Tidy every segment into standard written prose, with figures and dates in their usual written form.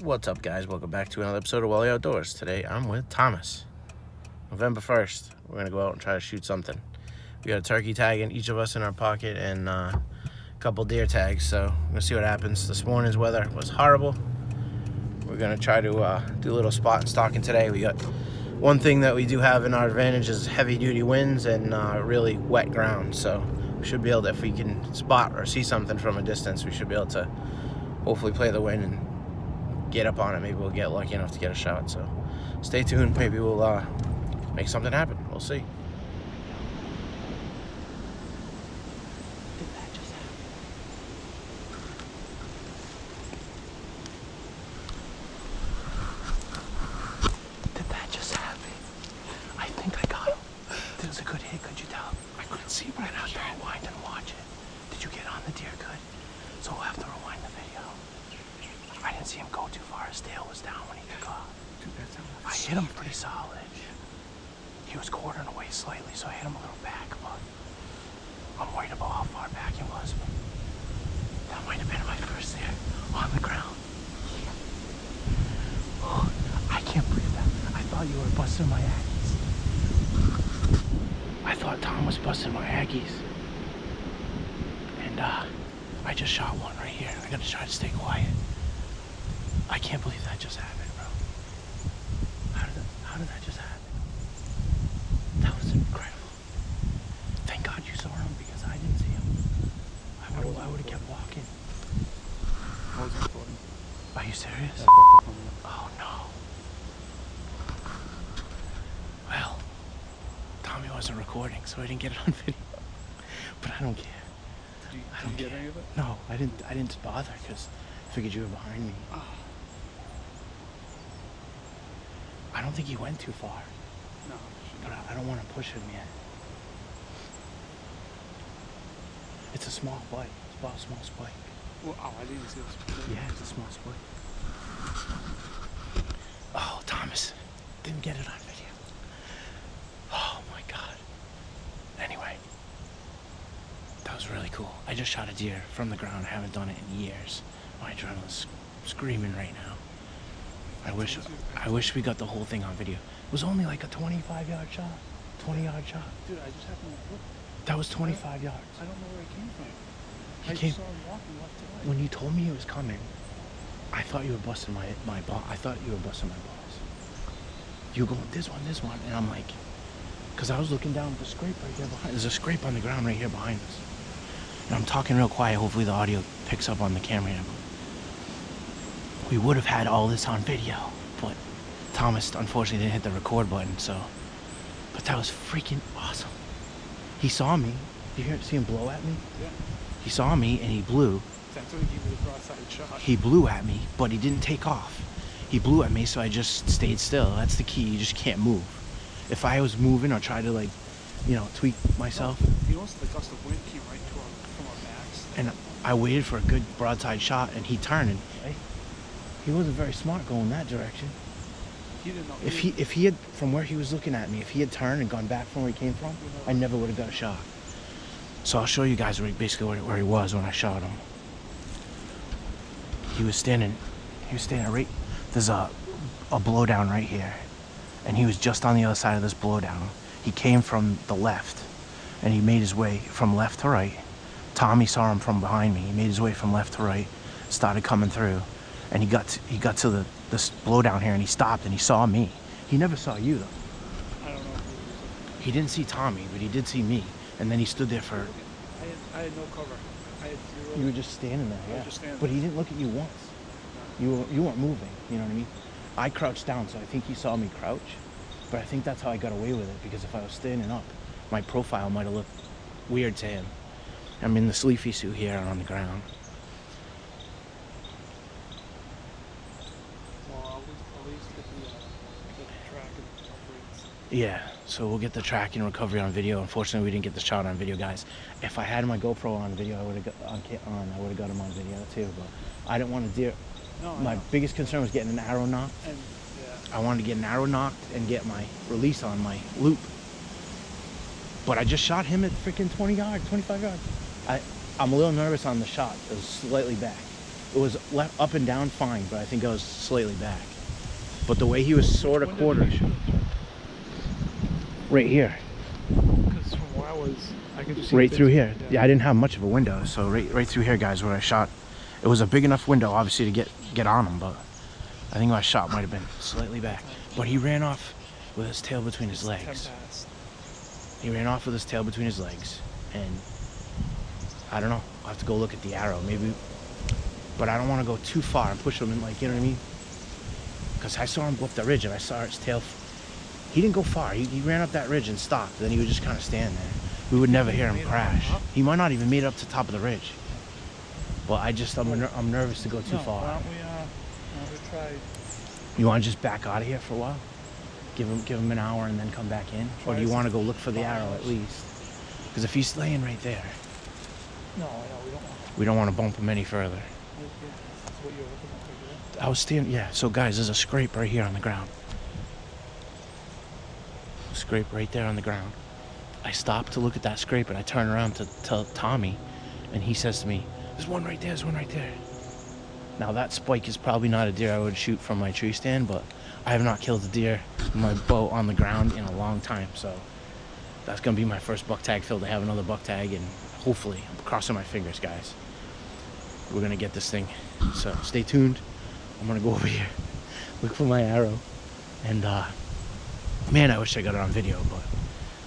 What's up, guys? Welcome back to another episode of Wally Outdoors. Today I'm with Thomas. November 1st, we're going to go out and try to shoot something. We got a turkey tag in each of us in our pocket and a couple deer tags, so we're going to see what happens. This morning's weather was horrible. We're going to try to do a little spot and stalking today. We got one thing that we do have in our advantage is heavy duty winds and really wet ground, so we should be able to, if we can spot or see something from a distance, we should be able to hopefully play the wind and get up on it. Maybe we'll get lucky enough to get a shot, so stay tuned. Maybe we'll make something happen. We'll see. Did that just happen? Did that just happen? I think I got him. It was a good hit, could you tell? I couldn't see him right out there. Rewind and watch it. Did you get on the deer good? So we'll have to rewind the video. I didn't see him go too far. His tail was down when he took off. I hit him pretty solid. He was quartering away slightly, so I hit him a little back, but I'm worried about how far back he was. But that might have been my first there on the ground. Oh, I can't believe that. I thought you were busting my Aggies. I thought Tom was busting my Aggies. And I just shot one right here. I gotta try to stay quiet. I can't believe that just happened, bro. How did that just happen? That was incredible. Thank God you saw him because I didn't see him. I would have kept walking. I was recording. Are you serious? Yeah, I fucked up on that. Oh no. Well, Tommy wasn't recording, so I didn't get it on video. But I don't care. Did I don't you get care. any of it? No, I didn't bother because I figured you were behind me. Oh. I don't think he went too far, No. but I don't want to push him yet. It's a small bite. It's about a small spike. Well, oh, I didn't see this. Yeah, it's a small spike. Oh, Thomas didn't get it on video. Oh my God. Anyway, that was really cool. I just shot a deer from the ground. I haven't done it in years. My adrenaline's screaming right now. I wish we got the whole thing on video. It was only like a 25-yard shot, 20-yard shot. Dude, I just happened to look. That was 25 yards. I don't know where it came from. He I came. just saw him walking left to right. When you told me he was coming, I thought you were busting my ball. I thought you were busting my balls. You go, this one, and I'm like, because I was looking down at the scrape right there behind. There's a scrape on the ground right here behind us. And I'm talking real quiet. Hopefully the audio picks up on the camera here. We would have had all this on video, but Thomas unfortunately didn't hit the record button, so. But that was freaking awesome. He saw me. Did you see him blow at me? Yeah. He saw me and he blew. That's when he gave me the broadside shot. He blew at me, but he didn't take off. He blew at me, so I just stayed still. That's the key. You just can't move. If I was moving or tried to, like, you know, tweak myself. You notice the gust of wind came right from our backs. And I waited for a good broadside shot, and he turned. And he wasn't very smart going that direction. He didn't know. If he had, from where he was looking at me, if he had turned and gone back from where he came from, I never would have got a shot. So I'll show you guys basically where he was when I shot him. He was standing right, there's a blowdown right here. And he was just on the other side of this blowdown. He came from the left, and he made his way from left to right. Tommy saw him from behind me. He made his way from left to right, started coming through. And he got to this blowdown here, and he stopped, and he saw me. He never saw you, though. I don't know. He didn't see Tommy, but he did see me. And then he stood there for... I had no cover. I had zero. You were just standing there, I yeah. was just standing But there. he didn't look at you once. No. You weren't moving, you know what I mean? I crouched down, so I think he saw me crouch. But I think that's how I got away with it, because if I was standing up, my profile might have looked weird to him. I'm in this leafy suit here on the ground. Well, at least get the track and upgrades. Yeah, so we'll get the track and recovery on video. Unfortunately, we didn't get the shot on video, guys. If I had my GoPro on video, I would have got I would have got him on video too. But I didn't want to deer. No, My biggest concern was getting an arrow knocked. And I wanted to get an arrow knocked and get my release on my loop. But I just shot him at freaking 20 yards, 25 yards. I'm a little nervous on the shot. It was slightly back. It was left up and down fine, but I think I was slightly back. But the way he was sort of quartered, right here, Because from where I was, I could just see right bits through of- here. Yeah, I didn't have much of a window, so right through here, guys, where I shot. It was a big enough window, obviously, to get on him, but I think my shot might have been slightly back. But he ran off with his tail between his 10 legs. past. He ran off with his tail between his legs, and I don't know. I'll have to go look at the arrow, maybe. But I don't want to go too far and push him in, like, you know what I mean? Because I saw him go up the ridge, and I saw his tail. He didn't go far. He ran up that ridge and stopped. Then he would just kind of stand there. We would never hear him crash. He might not even made it up to the top of the ridge. But I'm nervous to go too No, far. why don't we try? You want to just back out of here for a while? Give him an hour and then come back in? Or do you want to go look for the arrow at least? Because if he's laying right there, No, we don't want we don't want to bump him any further. to. That's what you're looking at. Right? I was standing, yeah, so guys, there's a scrape right here on the ground. Scrape right there on the ground. I stopped to look at that scrape and I turned around to tell Tommy, and he says to me, there's one right there, there's one right there. Now that spike is probably not a deer I would shoot from my tree stand, but I have not killed a deer with my bow on the ground in a long time, so that's gonna be my first buck tag fill to have another buck tag, and hopefully, I'm crossing my fingers, guys, we're gonna get this thing. So stay tuned. I'm gonna go over here, look for my arrow, and man, I wish I got it on video, but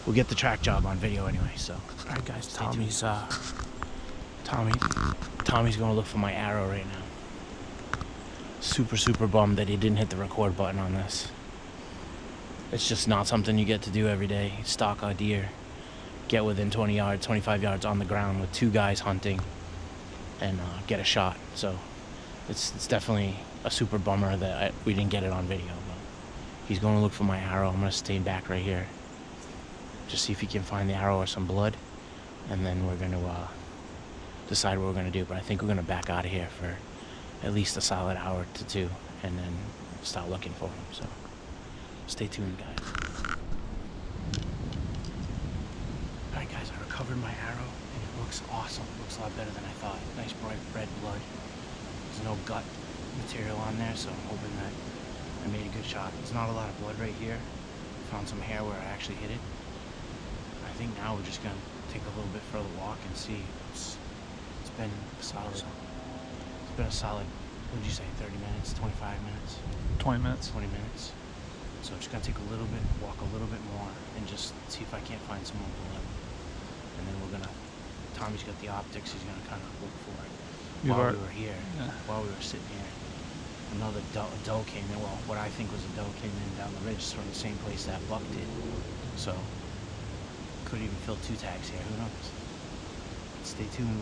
we'll get the track job on video anyway. So, all right, guys, Tommy's gonna look for my arrow right now. Super bummed that he didn't hit the record button on this. It's just not something you get to do every day. Stalk a deer, get within 20 yards, 25 yards on the ground with two guys hunting, and get a shot. So it's definitely a super bummer that we didn't get it on video. But he's going to look for my arrow. I'm going to stay back right here, just see if he can find the arrow or some blood, and then we're going to decide what we're going to do. But I think we're going to back out of here for at least a solid hour to two, and then start looking for him. So stay tuned, guys. All right, guys, I recovered my arrow, and it looks awesome. It looks a lot better than I thought. Nice bright red blood. There's no gut material on there, so I'm hoping that I made a good shot. There's not a lot of blood right here. Found some hair where I actually hit it. I think now we're just gonna take a little bit further walk and see. It's been solid. It's been a solid, what did you say, 30 minutes, 25 minutes? 20 minutes. 20 minutes. So I'm just gonna take a little bit, walk a little bit more, and just see if I can't find some more blood. And then we're gonna, Tommy's got the optics, he's gonna kind of look for it. While we were here, while we were sitting here, another doe came in. Well, what I think was a doe came in down the ridge from the same place that buck did. So, could even fill two tags here, who knows? Stay tuned,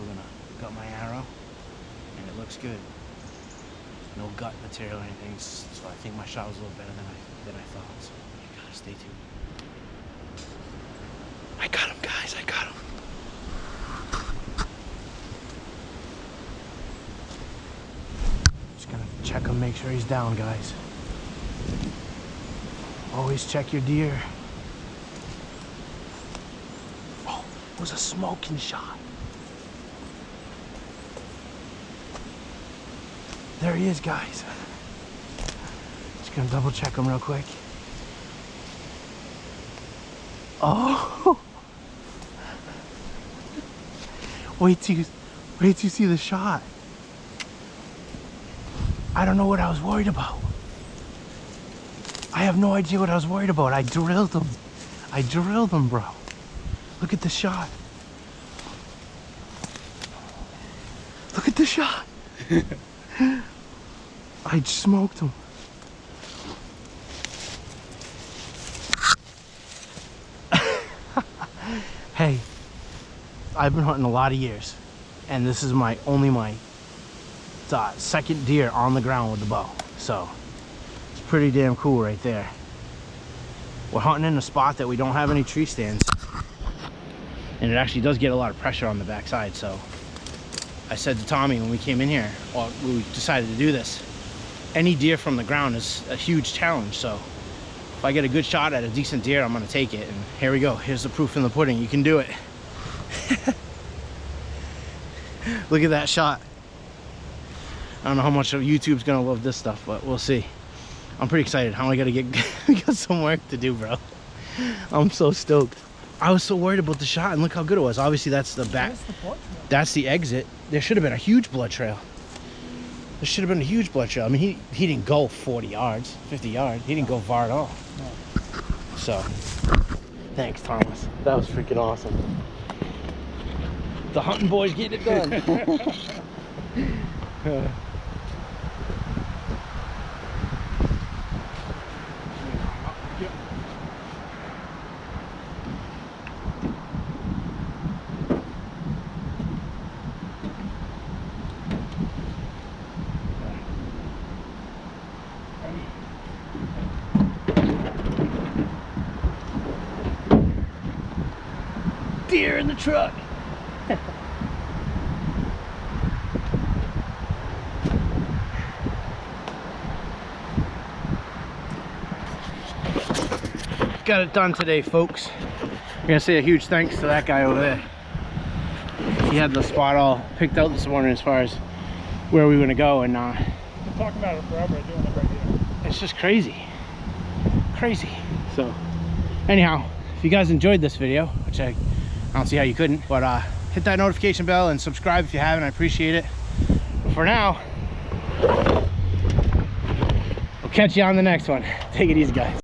got my arrow, and it looks good. No gut material or anything, so I think my shot was a little better than I thought. So, you gotta stay tuned. I got him, guys, I got him. Check him, make sure he's down, guys. Always check your deer. Oh, it was a smoking shot. There he is, guys. Just gonna double check him real quick. Oh! Wait till you see the shot. I don't know what I was worried about. I have no idea what I was worried about. I drilled him. I drilled him, bro. Look at the shot. Look at the shot. I smoked him. Hey, I've been hunting a lot of years, and this is my second deer on the ground with the bow, so it's pretty damn cool right there. We're hunting in a spot that we don't have any tree stands, and it actually does get a lot of pressure on the backside. So I said to Tommy when we came in here, well, we decided to do this, any deer from the ground is a huge challenge. So if I get a good shot at a decent deer, I'm gonna take it. And here we go, here's the proof in the pudding, you can do it. Look at that shot. I don't know how much of YouTube's gonna love this stuff, but we'll see. I'm pretty excited. I only gotta get we got some work to do, bro. I'm so stoked. I was so worried about the shot, and look how good it was. Obviously, that's the back. That's the exit. There should have been a huge blood trail. There should have been a huge blood trail. I mean, he didn't go 40 yards, 50 yards. He didn't go far at all. No. So, thanks, Thomas. That was freaking awesome. The hunting boys getting it done. Deer in the truck. Got it done today, folks. We're gonna say a huge thanks to that guy over there. He had the spot all picked out this morning as far as where we were gonna go, and I've been talking about it forever, doing it right here. it's just crazy. So anyhow, if you guys enjoyed this video, which I don't see how you couldn't, but hit that notification bell and subscribe if you haven't. I appreciate it. But for now, we'll catch you on the next one. Take it easy, guys.